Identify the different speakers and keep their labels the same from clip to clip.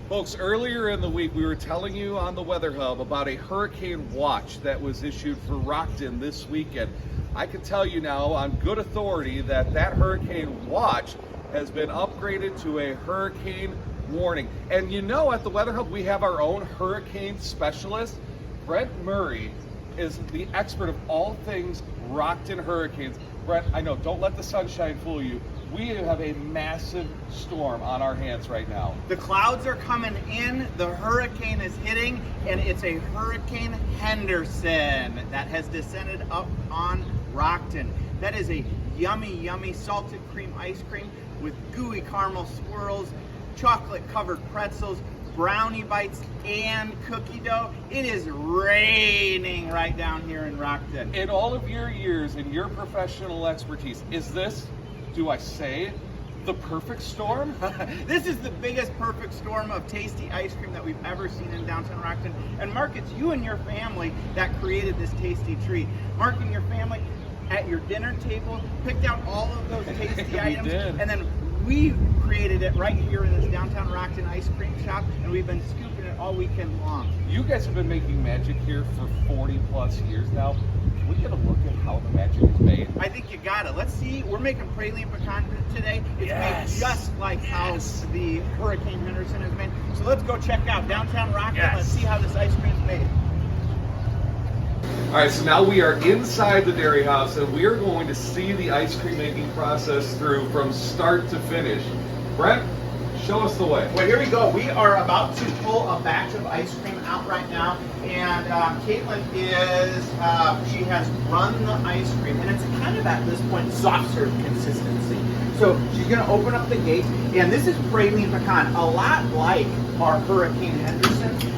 Speaker 1: Folks, earlier in the week we were telling you on the Weather Hub about a hurricane watch that was issued for Rockton this weekend. I can tell you now on good authority that hurricane watch has been upgraded to a hurricane warning. And you know, at the Weather Hub we have our own hurricane specialist. Brent Murray is the expert of all things Rockton hurricanes. Brent, I know, don't let the sunshine fool you. We have a massive storm on our hands right now.
Speaker 2: The clouds are coming in, the hurricane is hitting, and it's a Hurricane Henderson that has descended up on Rockton. That is a yummy, yummy salted cream ice cream with gooey caramel swirls, chocolate covered pretzels, brownie bites, and cookie dough. It is raining right down here in Rockton.
Speaker 1: In all of your years and your professional expertise, is this, do I say, the perfect storm?
Speaker 2: This is the biggest perfect storm of tasty ice cream that we've ever seen in downtown Rockton. And Mark, it's you and your family that created this tasty treat. Mark and your family at your dinner table picked out all of those tasty items, and then we created it right here in this downtown Rockton ice cream shop, and we've been scooping it all weekend long.
Speaker 1: You guys have been making magic here for 40 plus years now. Can we get a look at how the magic is made?
Speaker 2: I think you got it. Let's see. We're making praline pecan today. It's made just like how the Hurricane Henderson is made. So let's go check out downtown Rockton. Let's see how this ice cream is made.
Speaker 1: All right, so now we are inside the Dairyhäus, and we are going to see the ice cream making process through from start to finish. Brent, show us the way.
Speaker 2: Well, here we go. We are about to pull a batch of ice cream out right now, and Caitlin she has run the ice cream, and it's kind of at this point soft serve consistency. So she's going to open up the gate, and this is praline pecan, a lot like our Hurricane Henderson.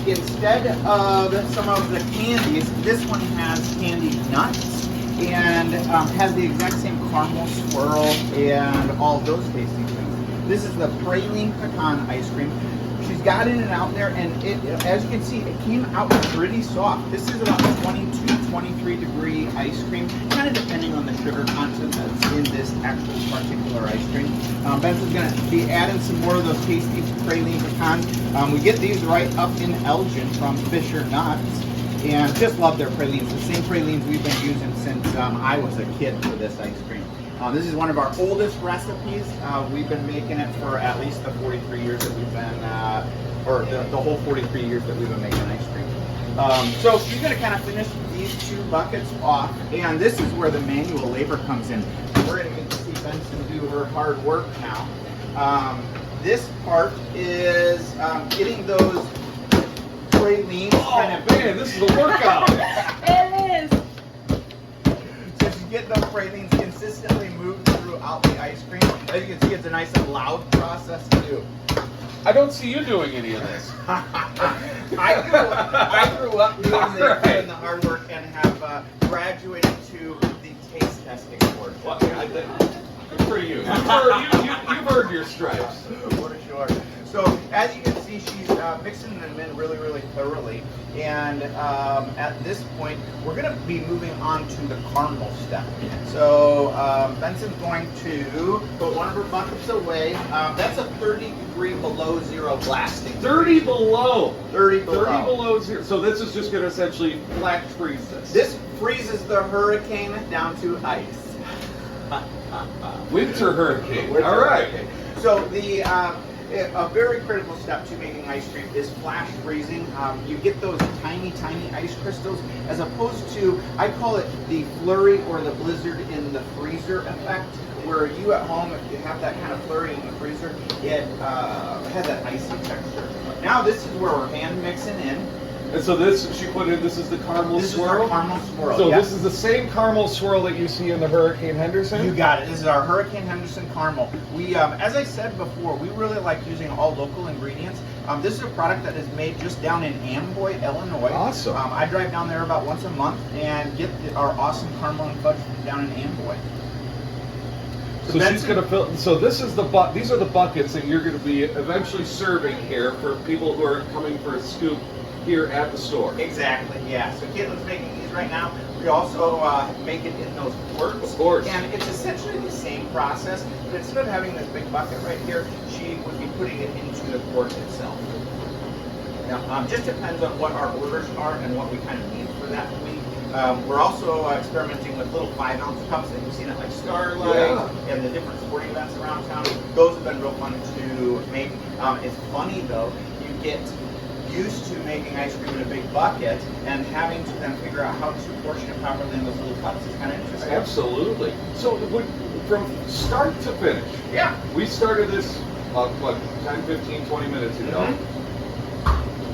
Speaker 2: Instead of some of the candies, this one has candied nuts and has the exact same caramel swirl and all those tasty things. This is the praline pecan ice cream. She's got it out there, and as you can see, it came out pretty soft. This is about 22, 23 degree ice cream, kind of depending on the sugar content that's in this actual particular ice cream. Benson's going to be adding some more of those tasty praline pecans. We get these right up in Elgin from Fisher Nuts, and just love their pralines. The same pralines we've been using since I was a kid for this ice cream. This is one of our oldest recipes. We've been making it for at least the 43 years that we've been, or the whole 43 years that we've been making ice cream. So you're going to kind of finish these two buckets off, and this is where the manual labor comes in. We're going to get to see Benson do her hard work now. This part is getting those pralines kind of...
Speaker 1: man, this is a workout.
Speaker 3: It is.
Speaker 2: Just get those pralines consistently moved throughout the ice cream. As you can see, it's a nice and loud process to do.
Speaker 1: I don't see you doing any of this.
Speaker 2: I grew up doing the hard work and have graduated to the taste testing board.
Speaker 1: Well, good for you. You've earned your stripes.
Speaker 2: For sure. So as you can see, she's mixing them in really, really thoroughly. And at this point, we're going to be moving on to the caramel step. So Benson's going to put one of her buckets away. That's a 30 degree below zero blasting.
Speaker 1: 30 below.
Speaker 2: 30 below.
Speaker 1: 30 below zero. So this is just going to essentially flat freeze this.
Speaker 2: This freezes the hurricane down to ice.
Speaker 1: Winter hurricane.
Speaker 2: Winter
Speaker 1: All right.
Speaker 2: hurricane. So the a very critical step to making ice cream is flash freezing. You get those tiny, tiny ice crystals, as opposed to, I call it the flurry or the blizzard in the freezer effect, where you at home, if you have that kind of flurry in the freezer, it has that icy texture. Now this is where we're hand mixing in.
Speaker 1: And so this, she put in, this is the caramel swirl?
Speaker 2: This is our caramel swirl,
Speaker 1: So
Speaker 2: yep.
Speaker 1: this is the same caramel swirl that you see in the Hurricane Henderson?
Speaker 2: You got it. This is our Hurricane Henderson caramel. We, as I said before, we really like using all local ingredients. This is a product that is made just down in Amboy, Illinois.
Speaker 1: Awesome.
Speaker 2: I drive down there about once a month and get our awesome caramel and fudge from down in Amboy.
Speaker 1: So she's going to fill. So this is these are the buckets that you're going to be eventually serving here for people who are coming for a scoop here at the store.
Speaker 2: Exactly. Yeah. So Caitlin's making these right now. We also make it in those quarts.
Speaker 1: Of course.
Speaker 2: And it's essentially the same process, but instead of having this big bucket right here, she would be putting it into the quart itself. Now, just depends on what our orders are and what we kind of need for that week. We're also experimenting with little 5-ounce cups that you've seen at like Starlight and the different sporting events around town. Those have been real fun to make. It's funny though, you get used to making ice cream in a big bucket and having to then figure out how to portion it properly in those little cups is kind of interesting.
Speaker 1: Absolutely. So from start to finish, we started this, 10, 15, 20 minutes ago.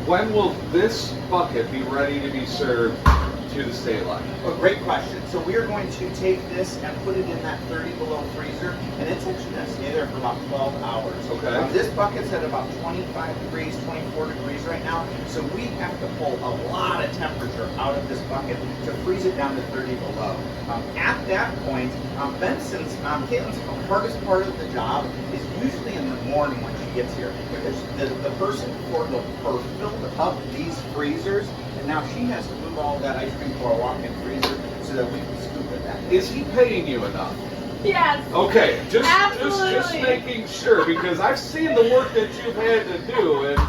Speaker 1: When will this bucket be ready to be served to the Stateline?
Speaker 2: Oh, great question. So we are going to take this and put it in that 30 below freezer, and it's actually going to stay there for about 12 hours.
Speaker 1: Okay.
Speaker 2: This bucket's at about 25 degrees, 24 degrees right now, so we have to pull a lot of temperature out of this bucket to freeze it down to 30 below. At that point, Benson's, Caitlin's hardest part of the job is usually in the morning when she gets here, because the person filled up these freezers, and now she has to move all that ice cream to our walk-in freezer so that we can scoop it back.
Speaker 1: Is he paying you enough?
Speaker 3: Yes.
Speaker 1: Okay, just
Speaker 3: Absolutely.
Speaker 1: making sure, because I've seen the work that you've had to do, and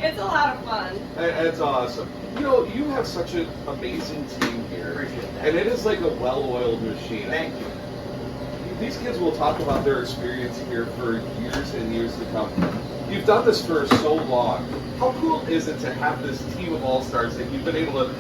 Speaker 3: It's a lot of fun.
Speaker 1: that's awesome. You know, you have such an amazing team here,
Speaker 2: Appreciate that.
Speaker 1: and it is like a well-oiled machine.
Speaker 2: Thank you.
Speaker 1: These kids will talk about their experience here for years and years to come. You've done this for so long. How cool is it to have this team of all-stars that you've been able to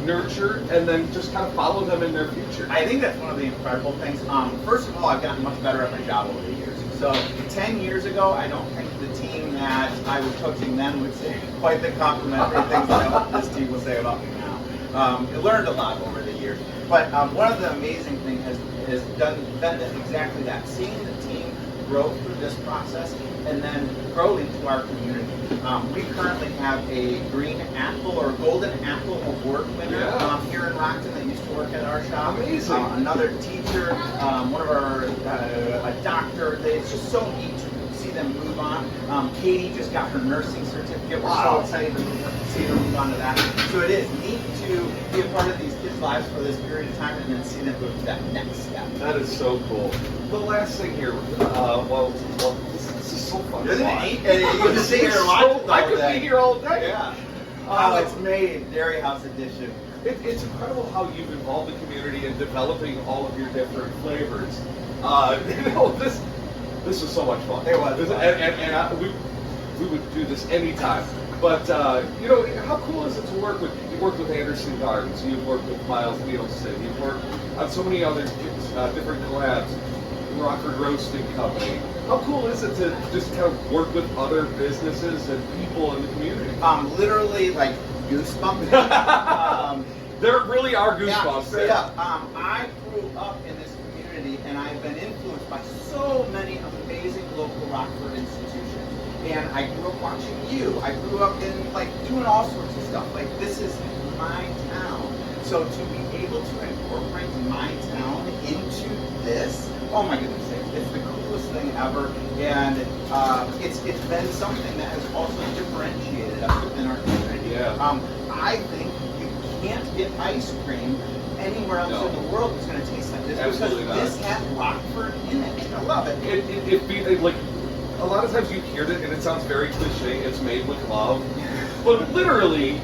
Speaker 1: nurture and then just kind of follow them in their future?
Speaker 2: I think that's one of the incredible things. First of all, I've gotten much better at my job over the years. So 10 years ago, I don't think the team that I was coaching then would say quite the complimentary things that this team will say about me now. I learned a lot over the years. But one of the amazing things has been exactly that, seeing the team grow through this process and then grow into our community. We currently have a green apple or golden apple award winner here in Rockton that used to work at our shop.
Speaker 1: Amazing.
Speaker 2: Another teacher, one of our, a doctor. It's just so neat to see them move on. Katie just got her nursing certificate. We're so excited to see her move on to that. So it is neat to be a part of these kids' lives for this period of time and then see them move to that next step.
Speaker 1: That is so cool. The last thing here, this is so fun.
Speaker 2: Isn't
Speaker 1: to
Speaker 2: it
Speaker 1: watch.
Speaker 2: neat? And you can sit here and watch it
Speaker 1: I
Speaker 2: all
Speaker 1: could
Speaker 2: day.
Speaker 1: be here all day.
Speaker 2: Yeah. How it's made, Dairyhäus edition.
Speaker 1: It's incredible how you've involved the community in developing all of your different flavors. This was so much fun.
Speaker 2: It was fun.
Speaker 1: And we would do this anytime. But how cool is it to work with? You worked with Anderson Gardens. You've worked with Miles Nielsen. You've worked on so many other different collabs. Rockford Roasting Company. How cool is it to just kind of work with other businesses and people in the community?
Speaker 2: Literally like goosebumps.
Speaker 1: There really are goosebumps
Speaker 2: Yeah, straight
Speaker 1: there.
Speaker 2: up. I grew up in this community, and I've been influenced by so many amazing local Rockford institutions. And I grew up watching you. I grew up in doing all sorts of stuff. This is my town. So to be able to incorporate my town into this, oh my goodness, it's the coolest thing ever. And it's been something that has also differentiated us within our community.
Speaker 1: Yeah.
Speaker 2: I think you can't get ice cream anywhere else in the world that's going to taste like this.
Speaker 1: Absolutely
Speaker 2: because
Speaker 1: not.
Speaker 2: this has Rockford in it. I love it.
Speaker 1: It like a lot of times you hear it and it sounds very cliche. It's made with love, but literally,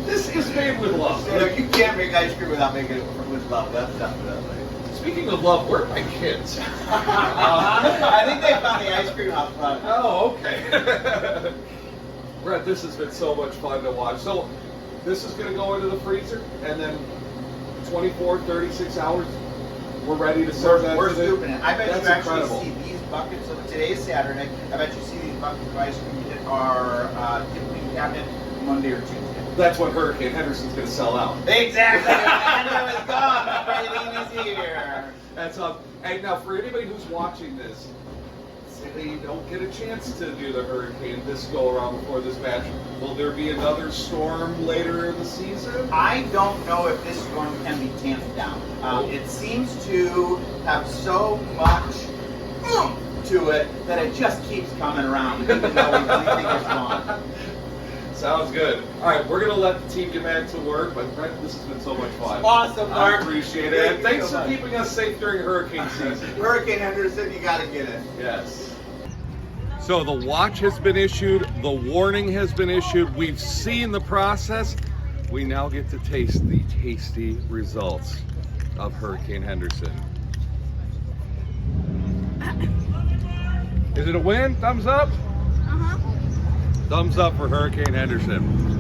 Speaker 1: this is made with love.
Speaker 2: You can't make ice cream without making it with love. That's definitely.
Speaker 1: Speaking of love, where are my kids?
Speaker 2: I think they found the ice cream out front.
Speaker 1: Oh, okay. Brent, this has been so much fun to watch. So this is going to go into the freezer, and then 24, 36 hours, we're ready to serve that.
Speaker 2: We're scooping it. I bet
Speaker 1: That's
Speaker 2: you actually
Speaker 1: incredible.
Speaker 2: see these buckets. So today is Saturday. I bet you see these buckets of ice cream hit our dipping cabinet Monday or Tuesday.
Speaker 1: That's when Hurricane Henderson's going to sell out.
Speaker 2: Exactly. I know it's gone. Praline is here.
Speaker 1: That's and now for anybody who's watching this, say they don't get a chance to do the hurricane this go around before this match, will there be another storm later in the season?
Speaker 2: I don't know if this storm can be tamped down. It seems to have so much to it that it just keeps coming around, even though we think it's gone.
Speaker 1: Sounds good. All right, we're going to let the team get back to work, but Brent, this has been so much fun.
Speaker 2: Awesome, Mark.
Speaker 1: I appreciate it. And thanks for keeping us safe during hurricane season.
Speaker 2: Hurricane Henderson, you got to get it.
Speaker 1: Yes. So the watch has been issued, the warning has been issued, we've seen the process. We now get to taste the tasty results of Hurricane Henderson. Is it a win? Thumbs up?
Speaker 3: Uh-huh.
Speaker 1: Thumbs up for Hurricane Henderson.